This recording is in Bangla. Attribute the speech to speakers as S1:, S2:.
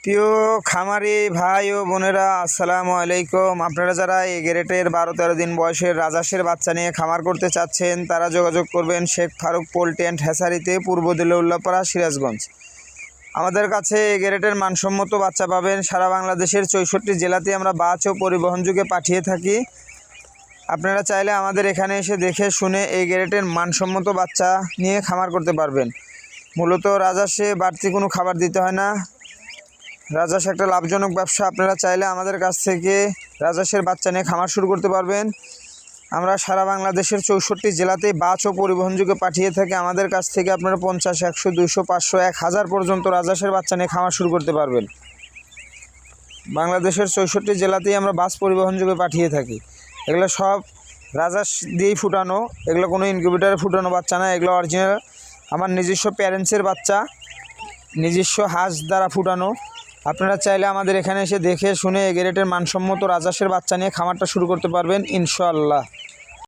S1: প্রিয় খামারি ভাই ও বোনেরা, আসসালামু আলাইকুম। আপনারা যারা এই গ্রেটের 12-13 দিন বয়সের রাজহাঁসের বাচ্চা নিয়ে খামার করতে চাচ্ছেন তারা যোগাযোগ করবেন শেখ ফারুক পোল্ট্রি অ্যান্ড হ্যাচারিতে, পূর্ব দিলে উল্লাপাড়া, সিরাজগঞ্জ। আমাদের কাছে এই গ্রেটের মানসম্মত বাচ্চা পাবেন। সারা বাংলাদেশের 64 জেলাতে আমরা বাস ও পরিবহন যুগে পাঠিয়ে থাকি। আপনারা চাইলে আমাদের এখানে এসে দেখে শুনে এই গ্রেটের মানসম্মত বাচ্চা নিয়ে খামার করতে পারবেন। মূলত রাজহাঁসে বাড়তি কোনো খাবার দিতে হয় না। রাজহাঁস একটা লাভজনক ব্যবসা। আপনারা চাইলে আমাদের কাছ থেকে রাজহাঁসের বাচ্চা নিয়ে খামার শুরু করতে পারবেন। আমরা সারা বাংলাদেশের 64 জেলাতেই বাস ও পরিবহন যুগে পাঠিয়ে থাকি। আমাদের কাছ থেকে আপনারা 50, 100, 200, 500, 1000 পর্যন্ত রাজহাঁসের বাচ্চা নিয়ে খামার শুরু করতে পারবেন। বাংলাদেশের 64 জেলাতেই আমরা বাস পরিবহন যুগে পাঠিয়ে থাকি। এগুলো সব রাজহাঁস দিয়েই ফুটানো, এগুলো কোনো ইনকিউবেটারে ফুটানো বাচ্চা না, এগুলো অরিজিনাল আমার নিজস্ব প্যারেন্টসের বাচ্চা, নিজস্ব হাঁস দ্বারা ফুটানো। আপনারা চাইলে আমাদের এখানে এসে দেখে শুনে এই গ্রেটের মানসম্মত রাজহাঁসের বাচ্চা নিয়ে খামারটা শুরু করতে পারবেন ইনশাআল্লাহ।